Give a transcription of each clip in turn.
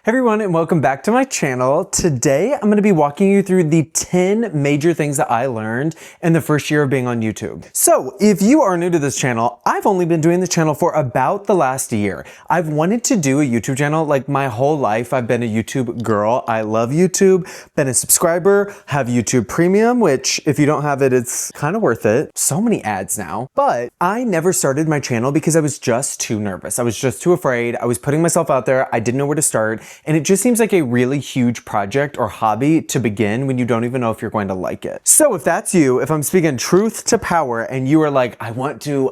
Hey everyone, and welcome back to my channel. Today I'm going to be walking you through the 10 major things that I learned in the first year of being on YouTube. So if you are new to this channel, I've only been doing this channel for about the last year. I've wanted to do a YouTube channel like my whole life. I've been a YouTube girl. I love YouTube, been a subscriber, have YouTube Premium, which if you don't have it, it's kind of worth it. So many ads now. But I never started my channel because I was just too nervous. I was just too afraid. I was putting myself out there. I didn't know where to start. And it just seems like a really huge project or hobby to begin when you don't even know if you're going to like it. So if that's you, if I'm speaking truth to power and you are like, I want to,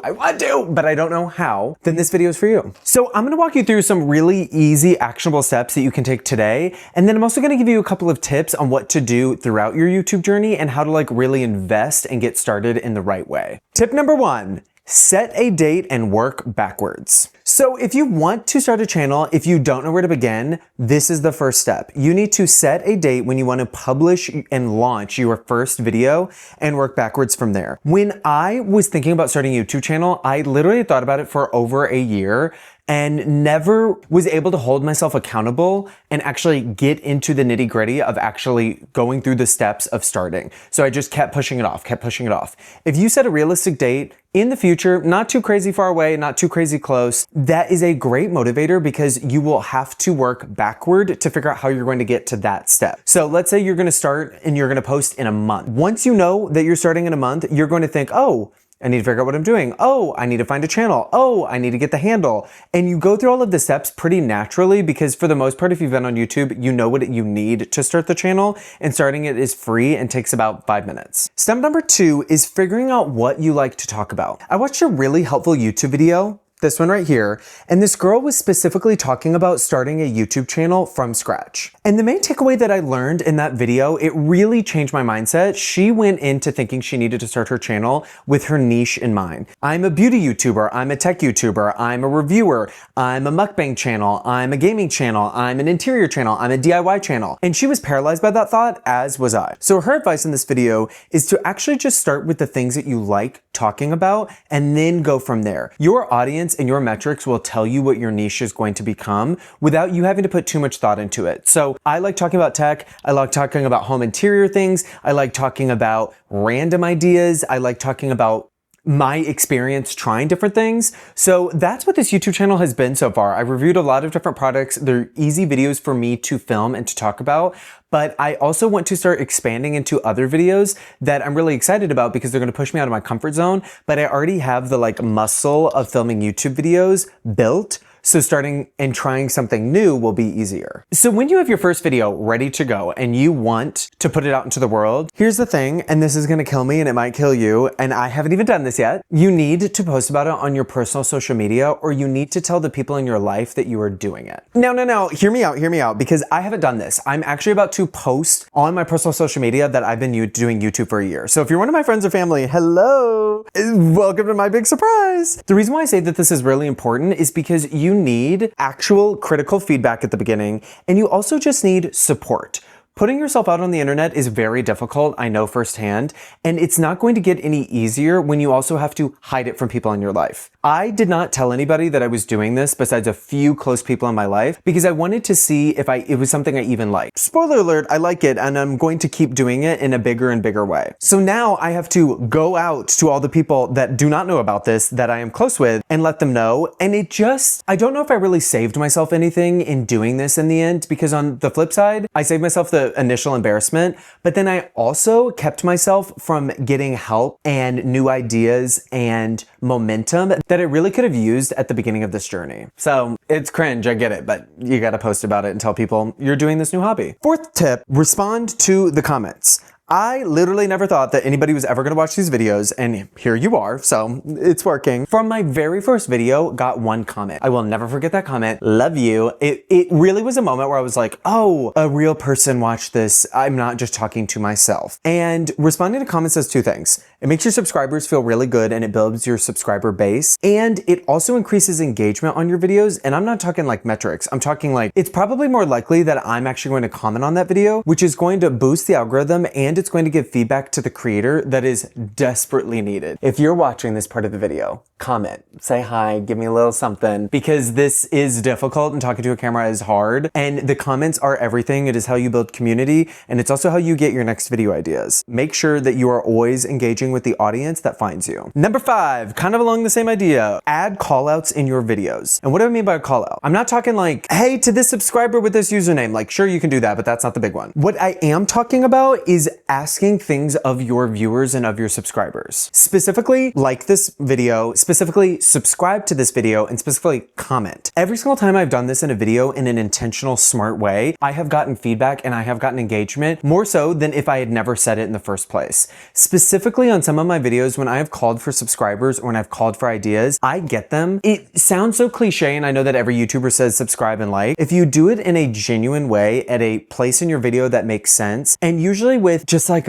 but I don't know how, then this video is for you. So I'm gonna walk you through some really easy, actionable steps that you can take today. And then I'm also gonna give you a couple of tips on what to do throughout your YouTube journey and how to really invest and get started in the right way. Tip number 1. Set a date and work backwards. So if you want to start a channel, if you don't know where to begin, this is the first step. You need to set a date when you want to publish and launch your first video and work backwards from there. When I was thinking about starting a YouTube channel, I literally thought about it for over a year and never was able to hold myself accountable and actually get into the nitty gritty of actually going through the steps of starting. So I just kept pushing it off. If you set a realistic date in the future, not too crazy far away, not too crazy close, that is a great motivator because you will have to work backward to figure out how you're going to get to that step. So let's say you're going to start and you're going to post in a month. Once you know that you're starting in a month, you're going to think, oh, I need to figure out what I'm doing. Oh, I need to find a channel. Oh, I need to get the handle. And you go through all of the steps pretty naturally because for the most part, if you've been on YouTube, you know what you need to start the channel, and starting it is free and takes about 5 minutes. Step number 2 is figuring out what you like to talk about. I watched a really helpful YouTube video, this one right here, and this girl was specifically talking about starting a YouTube channel from scratch. And the main takeaway that I learned in that video, it really changed my mindset. She went into thinking she needed to start her channel with her niche in mind. I'm a beauty YouTuber, I'm a tech YouTuber, I'm a reviewer, I'm a mukbang channel, I'm a gaming channel, I'm an interior channel, I'm a DIY channel. And she was paralyzed by that thought, as was I. So her advice in this video is to actually just start with the things that you like talking about and then go from there. Your audience and your metrics will tell you what your niche is going to become without you having to put too much thought into it. So I like talking about tech. I like talking about home interior things. I like talking about random ideas. I like talking about my experience trying different things. So that's what this YouTube channel has been so far. I've reviewed a lot of different products. They're easy videos for me to film and to talk about, but I also want to start expanding into other videos that I'm really excited about because they're going to push me out of my comfort zone, but I already have the muscle of filming YouTube videos built. So starting and trying something new will be easier. So when you have your first video ready to go and you want to put it out into the world, here's the thing, and this is gonna kill me and it might kill you, and I haven't even done this yet. You need to post about it on your personal social media, or you need to tell the people in your life that you are doing it. No, hear me out, because I haven't done this. I'm actually about to post on my personal social media that I've been doing YouTube for a year. So if you're one of my friends or family, hello, welcome to my big surprise. The reason why I say that this is really important is because you need actual critical feedback at the beginning, and you also just need support. Putting yourself out on the internet is very difficult, I know firsthand, and it's not going to get any easier when you also have to hide it from people in your life. I did not tell anybody that I was doing this besides a few close people in my life because I wanted to see if it was something I even liked. Spoiler alert, I like it, and I'm going to keep doing it in a bigger and bigger way. So now I have to go out to all the people that do not know about this that I am close with and let them know. And I don't know if I really saved myself anything in doing this in the end, because on the flip side, I saved myself the initial embarrassment, but then I also kept myself from getting help and new ideas and momentum that I really could have used at the beginning of this journey. So it's cringe, I get it, but you gotta post about it and tell people you're doing this new hobby. 4th tip, respond to the comments. I literally never thought that anybody was ever gonna watch these videos, and here you are, so it's working. From my very first video, got 1 comment. I will never forget that comment. Love you. It really was a moment where I was like, oh, a real person watched this. I'm not just talking to myself. And responding to comments does 2 things. It makes your subscribers feel really good and it builds your subscriber base. And it also increases engagement on your videos. And I'm not talking like metrics. I'm talking it's probably more likely that I'm actually going to comment on that video, which is going to boost the algorithm and and it's going to give feedback to the creator that is desperately needed. If you're watching this part of the video, comment, say hi, give me a little something, because this is difficult and talking to a camera is hard, and the comments are everything. It is how you build community, and it's also how you get your next video ideas. Make sure that you are always engaging with the audience that finds you. Number 5, kind of along the same idea, add callouts in your videos. And what do I mean by a callout? I'm not talking like, hey, to this subscriber with this username. Like, sure, you can do that, but that's not the big one. What I am talking about is asking things of your viewers and of your subscribers. Specifically, like this video, specifically subscribe to this video, and specifically comment. Every single time I've done this in a video in an intentional, smart way, I have gotten feedback and I have gotten engagement, more so than if I had never said it in the first place. Specifically on some of my videos, when I have called for subscribers or when I've called for ideas, I get them. It sounds so cliche, and I know that every YouTuber says subscribe and like. If you do it in a genuine way at a place in your video that makes sense, and usually with just like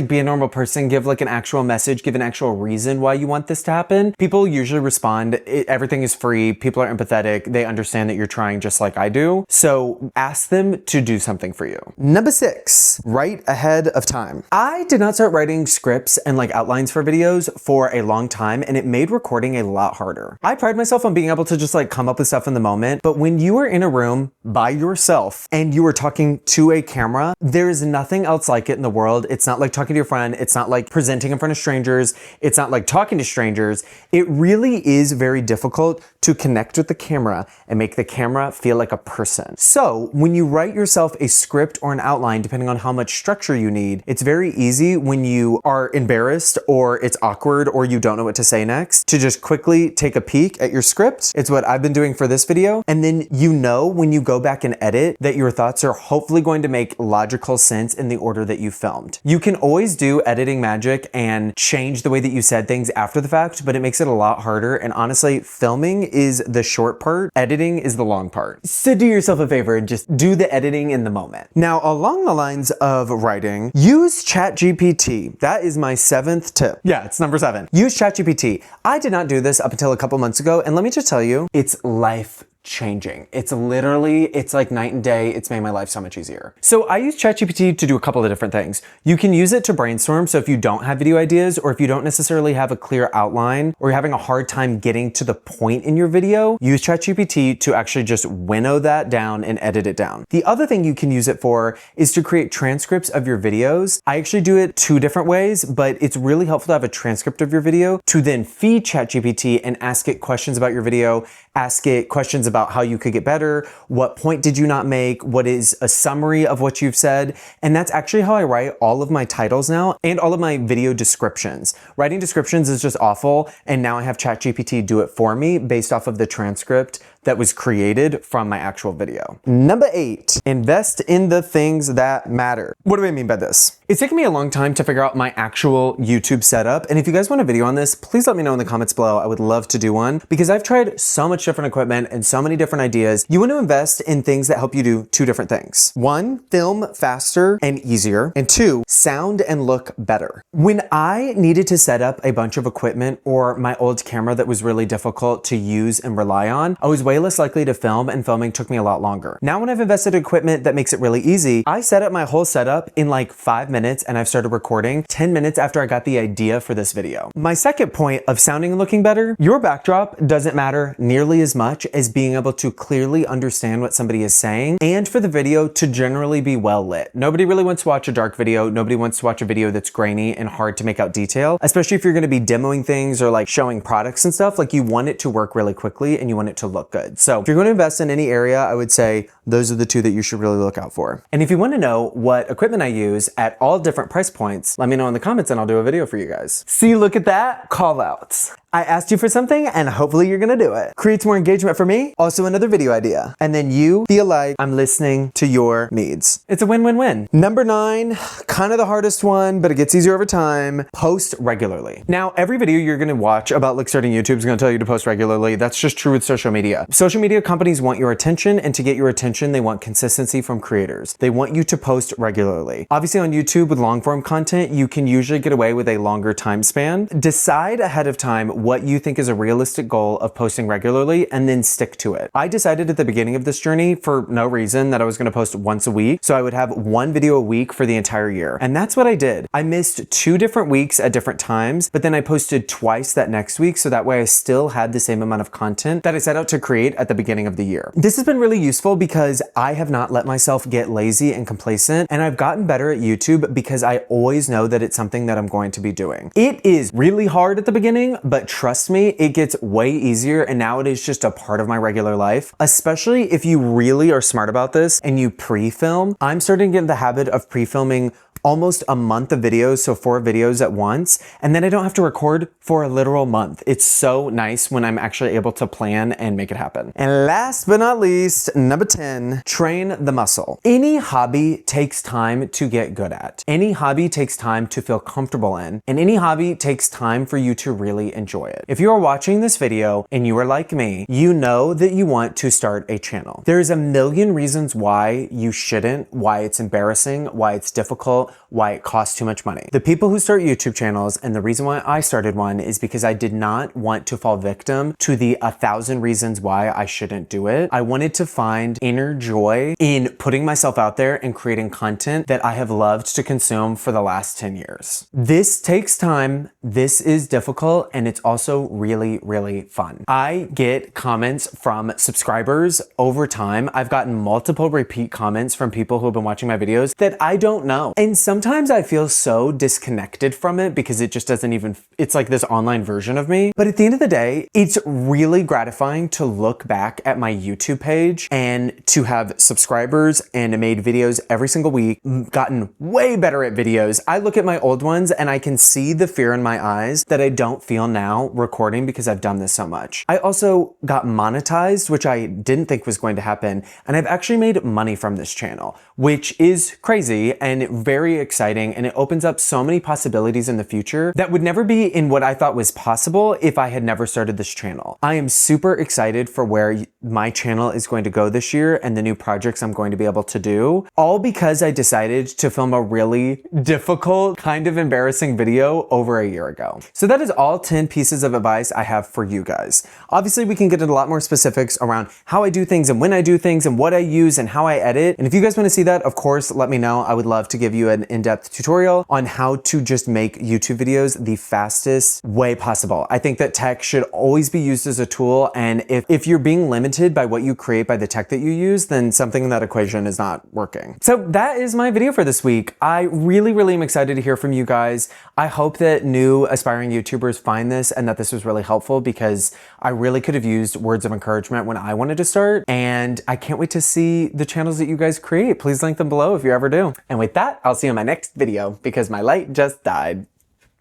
be a normal person, give like an actual message, give an actual reason why you want this to happen, people usually respond. Everything is free. People are empathetic. They understand that you're trying just like I do. So ask them to do something for you. Number 6, write ahead of time. I did not start writing scripts and like outlines for videos for a long time, and it made recording a lot harder. I pride myself on being able to just like come up with stuff in the moment, but when you are in a room by yourself and you are talking to a camera, there is nothing else like it in the world. It's not like talking to your friend. It's not like presenting in front of strangers. It's not like talking to strangers. It really is very difficult to connect with the camera and make the camera feel like a person. So when you write yourself a script or an outline, depending on how much structure you need, it's very easy when you are embarrassed or it's awkward or you don't know what to say next to just quickly take a peek at your script. It's what I've been doing for this video. And then you know when you go back and edit that your thoughts are hopefully going to make logical sense in the order that you filmed. You can always do editing magic and change the way that you said things after the fact, but it makes it a lot harder. And honestly, filming is the short part, editing is the long part. So do yourself a favor and just do the editing in the moment. Now, along the lines of writing, use ChatGPT. That is my 7th tip. Yeah, it's number 7. Use ChatGPT. I did not do this up until a couple months ago, and let me just tell you, it's life changing. It's like night and day. It's made my life so much easier. So I use ChatGPT to do a couple of different things. You can use it to brainstorm. So if you don't have video ideas, or if you don't necessarily have a clear outline, or you're having a hard time getting to the point in your video, use ChatGPT to actually just winnow that down and edit it down. The other thing you can use it for is to create transcripts of your videos. I actually do it 2 different ways, but it's really helpful to have a transcript of your video to then feed ChatGPT and ask it questions about your video, ask it questions about how you could get better, what point did you not make, what is a summary of what you've said. And that's actually how I write all of my titles now and all of my video descriptions. Writing descriptions is just awful, and now I have ChatGPT do it for me based off of the transcript that was created from my actual video. Number 8, invest in the things that matter. What do I mean by this? It's taken me a long time to figure out my actual YouTube setup, and if you guys want a video on this, please let me know in the comments below. I would love to do one, because I've tried so much different equipment and so many different ideas. You want to invest in things that help you do 2 different things. 1, film faster and easier, and 2, sound and look better. When I needed to set up a bunch of equipment or my old camera that was really difficult to use and rely on, I was way less likely to film, and filming took me a lot longer. Now when I've invested in equipment that makes it really easy, I set up my whole setup in like 5 minutes, and I've started recording 10 minutes after I got the idea for this video. My second point of sounding and looking better, your backdrop doesn't matter nearly as much as being able to clearly understand what somebody is saying, and for the video to generally be well lit. Nobody really wants to watch a dark video. Nobody wants to watch a video that's grainy and hard to make out detail, especially if you're going to be demoing things or like showing products and stuff. Like, you want it to work really quickly and you want it to look good. So if you're going to invest in any area, I would say those are the 2 that you should really look out for. And if you want to know what equipment I use at all different price points, let me know in the comments and I'll do a video for you guys. See, look at that, call outs. I asked you for something and hopefully you're gonna do it. Creates more engagement for me, also another video idea. And then you feel like I'm listening to your needs. It's a win-win-win. Number 9, kind of the hardest one, but it gets easier over time. Post regularly. Now, every video you're gonna watch about like starting YouTube is gonna tell you to post regularly. That's just true with social media. Social media companies want your attention, and to get your attention, they want consistency from creators. They want you to post regularly. Obviously on YouTube with long form content, you can usually get away with a longer time span. Decide ahead of time what you think is a realistic goal of posting regularly and then stick to it. I decided at the beginning of this journey for no reason that I was going to post once a week, so I would have one video a week for the entire year. And that's what I did. I missed 2 different weeks at different times, but then I posted twice that next week, so that way I still had the same amount of content that I set out to create at the beginning of the year. This has been really useful because I have not let myself get lazy and complacent, and I've gotten better at YouTube because I always know that it's something that I'm going to be doing. It is really hard at the beginning, but trust me, it gets way easier, and now it is just a part of my regular life, especially if you really are smart about this and you pre-film. I'm starting to get in the habit of pre-filming almost a month of videos, so 4 videos at once, and then I don't have to record for a literal month. It's so nice when I'm actually able to plan and make it happen. And last but not least, number 10, train the muscle. Any hobby takes time to get good at. Any hobby takes time to feel comfortable in, and any hobby takes time for you to really enjoy it. If you are watching this video and you are like me, you know that you want to start a channel. There's a million reasons why you shouldn't, why it's embarrassing, why it's difficult, why it costs too much money. The people who start YouTube channels, and the reason why I started one is because I did not want to fall victim to the 1,000 reasons why I shouldn't do it. I wanted to find inner joy in putting myself out there and creating content that I have loved to consume for the last 10 years. This takes time, this is difficult, and it's also really, really fun. I get comments from subscribers over time. I've gotten multiple repeat comments from people who have been watching my videos that I don't know. And sometimes I feel so disconnected from it because it just doesn't even, it's like this online version of me. But at the end of the day, it's really gratifying to look back at my YouTube page and to have subscribers and made videos every single week, gotten way better at videos. I look at my old ones and I can see the fear in my eyes that I don't feel now recording because I've done this so much. I also got monetized, which I didn't think was going to happen. And I've actually made money from this channel, which is crazy and very exciting, and it opens up so many possibilities in the future that would never be in what I thought was possible if I had never started this channel. I am super excited for where my channel is going to go this year and the new projects I'm going to be able to do, all because I decided to film a really difficult, kind of embarrassing video over a year ago. So that is all 10 pieces of advice I have for you guys. Obviously, we can get into a lot more specifics around how I do things and when I do things and what I use and how I edit. And if you guys want to see that, of course, let me know. I would love to give you an in-depth tutorial on how to just make YouTube videos the fastest way possible. I think that tech should always be used as a tool, and if you're being limited by what you create by the tech that you use, then something in that equation is not working. So that is my video for this week. I really am excited to hear from you guys. I hope that new aspiring YouTubers find this and that this was really helpful, because I really could have used words of encouragement when I wanted to start, and I can't wait to see the channels that you guys create. Please link them below if you ever do. And with that, I'll see you in my next video because my light just died.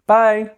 Bye.